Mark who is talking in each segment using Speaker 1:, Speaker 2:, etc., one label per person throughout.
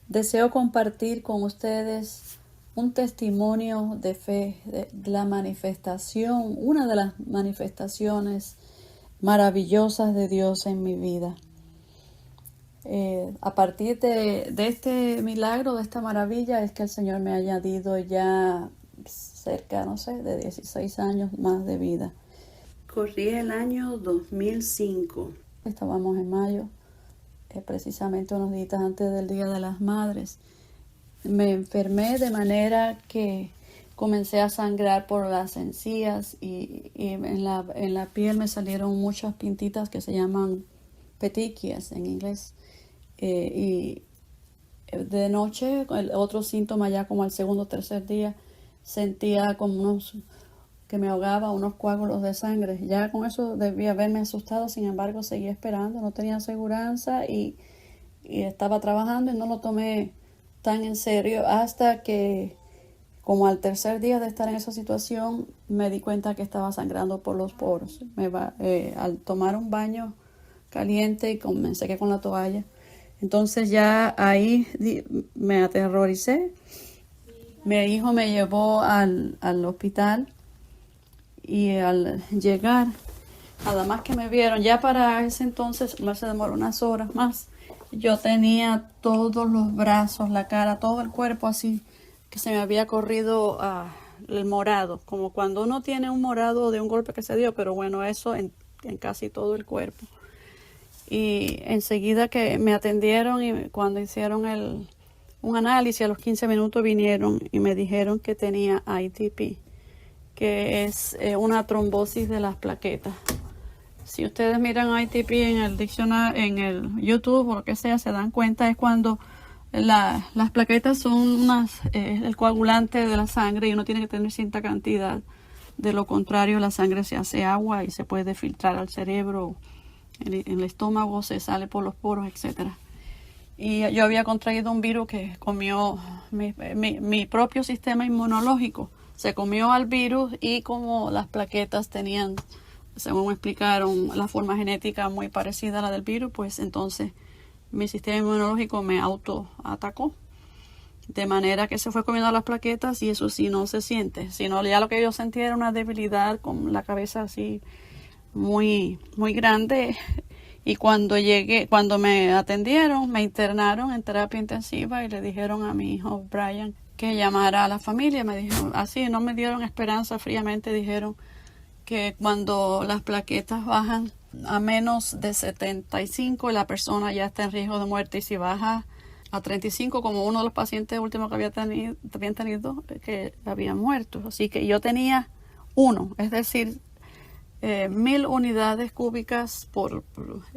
Speaker 1: Deseo compartir con ustedes un testimonio de fe, de la manifestación, una de las manifestaciones maravillosas de Dios en mi vida. A partir de este milagro, de esta maravilla, es que el Señor me ha añadido ya cerca, de 16 años más de vida. Corría el año 2005. Estábamos en mayo, precisamente unos días antes del Día de las Madres. Me enfermé de manera que comencé a sangrar por las encías y en la piel me salieron muchas pintitas que se llaman petequias en inglés. Y de noche, el otro síntoma ya como al segundo o tercer día, sentía como que me ahogaba unos coágulos de sangre. Ya con eso debía haberme asustado, sin embargo seguí esperando, no tenía aseguranza y estaba trabajando y no lo tomé tan en serio hasta que como al tercer día de estar en esa situación me di cuenta que estaba sangrando por los poros. Al tomar un baño caliente y me sequé con la toalla, entonces ya ahí me aterroricé. Mi hijo me llevó al hospital y al llegar, nada más que me vieron, ya para ese entonces, no se demoró unas horas más, yo tenía todos los brazos, la cara, todo el cuerpo así, que se me había corrido el morado, como cuando uno tiene un morado de un golpe que se dio, pero bueno, eso en casi todo el cuerpo. Y enseguida que me atendieron y cuando hicieron un análisis, a los 15 minutos vinieron y me dijeron que tenía ITP, que es una trombosis de las plaquetas. Si ustedes miran ITP en el diccionario, en el YouTube o lo que sea, se dan cuenta es cuando las plaquetas son el coagulante de la sangre y uno tiene que tener cierta cantidad. De lo contrario, la sangre se hace agua y se puede filtrar al cerebro, en el estómago, se sale por los poros, etc. Y yo había contraído un virus que comió mi propio sistema inmunológico. Se comió al virus y como las plaquetas tenían, según me explicaron, la forma genética muy parecida a la del virus, pues entonces mi sistema inmunológico me autoatacó. De manera que se fue comiendo las plaquetas y eso sí no se siente, sino ya lo que yo sentía era una debilidad con la cabeza así muy, muy grande. Y cuando me atendieron, me internaron en terapia intensiva y le dijeron a mi hijo Brian que llamara a la familia. Me dijeron, así no me dieron esperanza, fríamente dijeron que cuando las plaquetas bajan a menos de 75 la persona ya está en riesgo de muerte, y si baja a 35, como uno de los pacientes últimos que habían tenido que habían muerto. Así que yo tenía 1, es decir, 1000 unidades cúbicas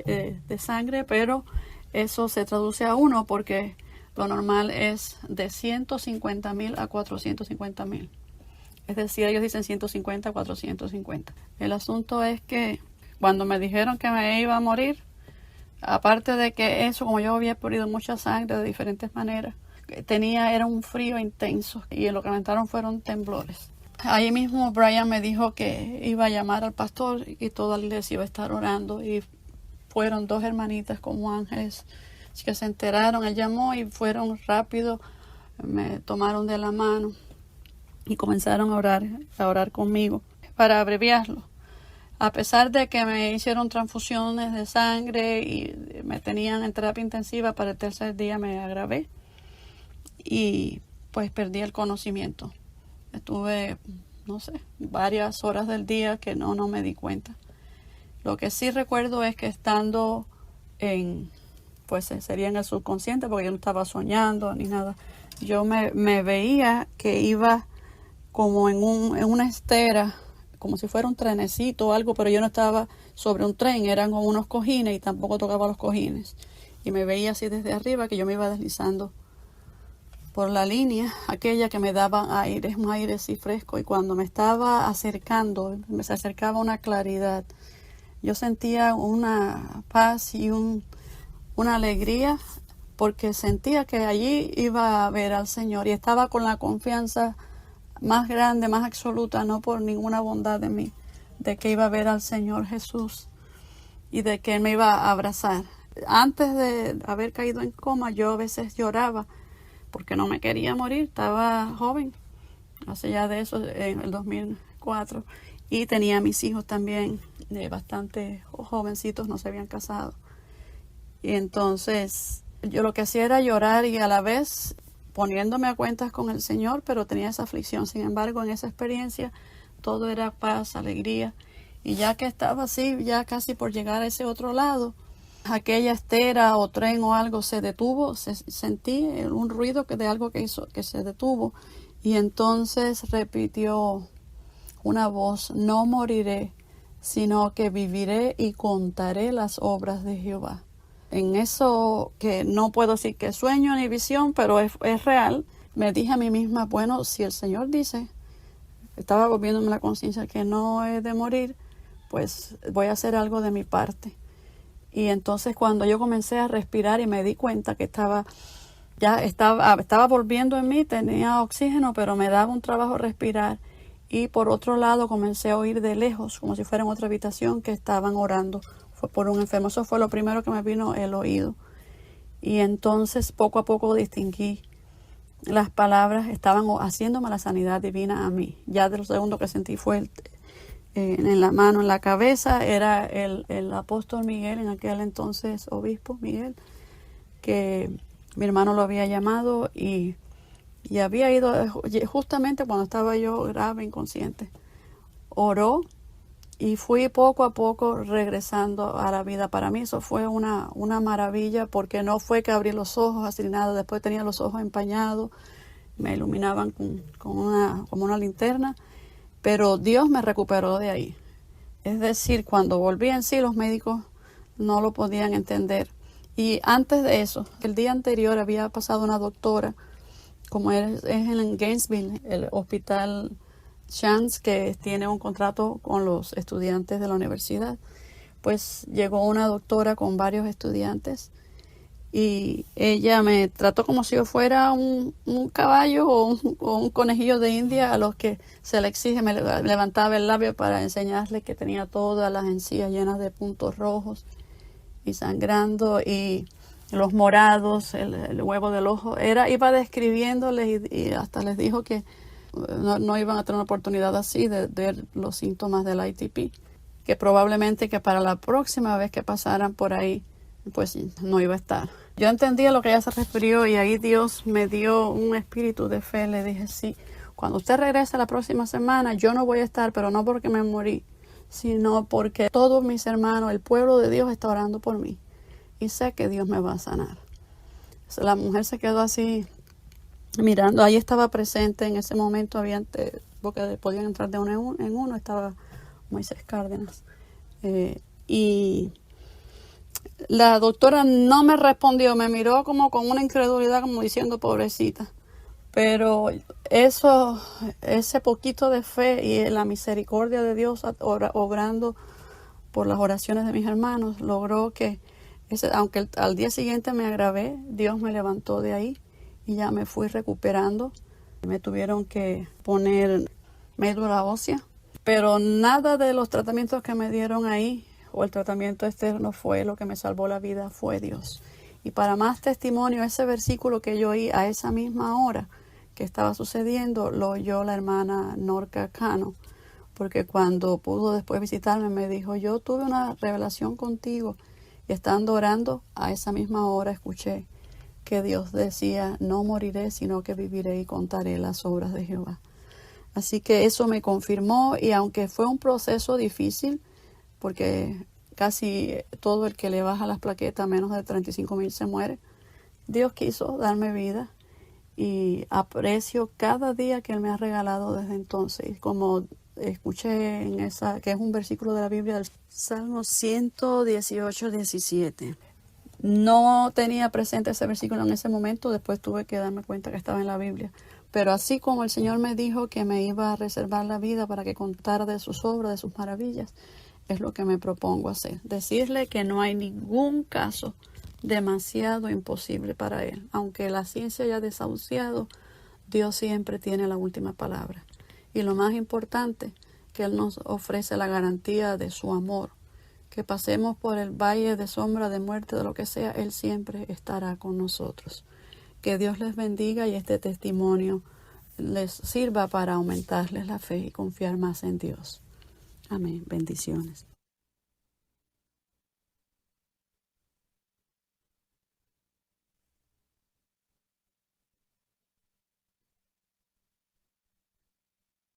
Speaker 1: de sangre, pero eso se traduce a 1 porque lo normal es de 150,000 a 450,000. Es decir, ellos dicen 150 a 450. El asunto es que cuando me dijeron que me iba a morir, aparte de que eso, como yo había perdido mucha sangre de diferentes maneras, era un frío intenso y lo que aumentaron fueron temblores. Ahí mismo Brian me dijo que iba a llamar al pastor y toda la iglesia iba a estar orando, y fueron 2 hermanitas como ángeles que se enteraron. Él llamó y fueron rápido, me tomaron de la mano y comenzaron a orar conmigo. Para abreviarlo, a pesar de que me hicieron transfusiones de sangre y me tenían en terapia intensiva, para el tercer día me agravé y pues perdí el conocimiento. Estuve, varias horas del día que no me di cuenta. Lo que sí recuerdo es que estando sería en el subconsciente, porque yo no estaba soñando ni nada. Yo me veía que iba como en una estera, como si fuera un trenecito o algo, pero yo no estaba sobre un tren, eran como unos cojines y tampoco tocaba los cojines. Y me veía así desde arriba, que yo me iba deslizando por la línea aquella que me daba un aire así fresco, y cuando me estaba acercando, se acercaba una claridad. Yo sentía una paz y una alegría, porque sentía que allí iba a ver al Señor y estaba con la confianza más grande, más absoluta, no por ninguna bondad de mí, de que iba a ver al Señor Jesús y de que Él me iba a abrazar. antes de haber caído en coma, yo a veces lloraba porque no me quería morir. Estaba joven, hace ya de eso, en el 2004, y tenía mis hijos también, bastante jovencitos, no se habían casado. Y entonces yo lo que hacía era llorar y a la vez poniéndome a cuentas con el Señor, pero tenía esa aflicción. Sin embargo, en esa experiencia todo era paz, alegría. Y ya que estaba así, ya casi por llegar a ese otro lado, aquella estera o tren o algo se detuvo, sentí un ruido de algo que hizo que se detuvo. Y entonces repitió una voz: no moriré, sino que viviré y contaré las obras de Jehová. En eso, que no puedo decir que es sueño ni visión, pero es real, me dije a mí misma, bueno, si el Señor dice, estaba volviéndome la conciencia que no he de morir, pues voy a hacer algo de mi parte. Y entonces cuando yo comencé a respirar y me di cuenta que estaba volviendo en mí, tenía oxígeno, pero me daba un trabajo respirar. Y por otro lado comencé a oír de lejos, como si fuera en otra habitación, que estaban orando. Fue por un enfermo. Eso fue lo primero que me vino el oído. Y entonces poco a poco distinguí las palabras, estaban haciéndome la sanidad divina a mí. Ya de lo segundo que sentí fue en la mano, en la cabeza, era el apóstol Miguel, en aquel entonces obispo Miguel, que mi hermano lo había llamado y había ido justamente cuando estaba yo grave, inconsciente. Oró y fui poco a poco regresando a la vida. Para mí eso fue una maravilla, porque no fue que abrí los ojos así nada. Después tenía los ojos empañados, me iluminaban como una linterna, pero Dios me recuperó de ahí. Es decir, cuando volví en sí, los médicos no lo podían entender. Y antes de eso, el día anterior había pasado una doctora, como es en Gainesville, el hospital Chance, que tiene un contrato con los estudiantes de la universidad. Pues llegó una doctora con varios estudiantes y ella me trató como si yo fuera un caballo o un conejillo de India a los que se le exige. Me levantaba el labio para enseñarle que tenía todas las encías llenas de puntos rojos y sangrando, y los morados, el huevo del ojo. Iba describiéndoles y hasta les dijo que no iban a tener una oportunidad así de ver los síntomas del ITP, que probablemente que para la próxima vez que pasaran por ahí, pues no iba a estar. Yo entendía lo que ella se refirió y ahí Dios me dio un espíritu de fe. Le dije, sí, cuando usted regrese la próxima semana, yo no voy a estar, pero no porque me morí, sino porque todos mis hermanos, el pueblo de Dios está orando por mí y sé que Dios me va a sanar. La mujer se quedó así mirando. Ahí estaba presente en ese momento, porque podían entrar de uno en uno, estaba Moisés Cárdenas. Y la doctora no me respondió, me miró como con una incredulidad, como diciendo pobrecita. Pero ese poquito de fe y la misericordia de Dios obrando por las oraciones de mis hermanos, logró que, aunque al día siguiente me agravé, Dios me levantó de ahí y ya me fui recuperando. Me tuvieron que poner médula ósea, pero nada de los tratamientos que me dieron ahí o el tratamiento externo fue lo que me salvó la vida, fue Dios. Y para más testimonio, ese versículo que yo oí a esa misma hora que estaba sucediendo, lo oyó la hermana Norca Cano, porque cuando pudo después visitarme me dijo, yo tuve una revelación contigo y estando orando a esa misma hora escuché que Dios decía, no moriré, sino que viviré y contaré las obras de Jehová. Así que eso me confirmó, y aunque fue un proceso difícil, porque casi todo el que le baja las plaquetas, menos de 35,000 se muere, Dios quiso darme vida y aprecio cada día que Él me ha regalado desde entonces. Como escuché que es un versículo de la Biblia, del Salmo 118, 17. No tenía presente ese versículo en ese momento, después tuve que darme cuenta que estaba en la Biblia. Pero así como el Señor me dijo que me iba a reservar la vida para que contara de sus obras, de sus maravillas, es lo que me propongo hacer. Decirle que no hay ningún caso demasiado imposible para Él. Aunque la ciencia haya desahuciado, Dios siempre tiene la última palabra. Y lo más importante, que Él nos ofrece la garantía de su amor, que pasemos por el valle de sombra de muerte, de lo que sea, Él siempre estará con nosotros. Que Dios les bendiga y este testimonio les sirva para aumentarles la fe y confiar más en Dios. Amén. Bendiciones.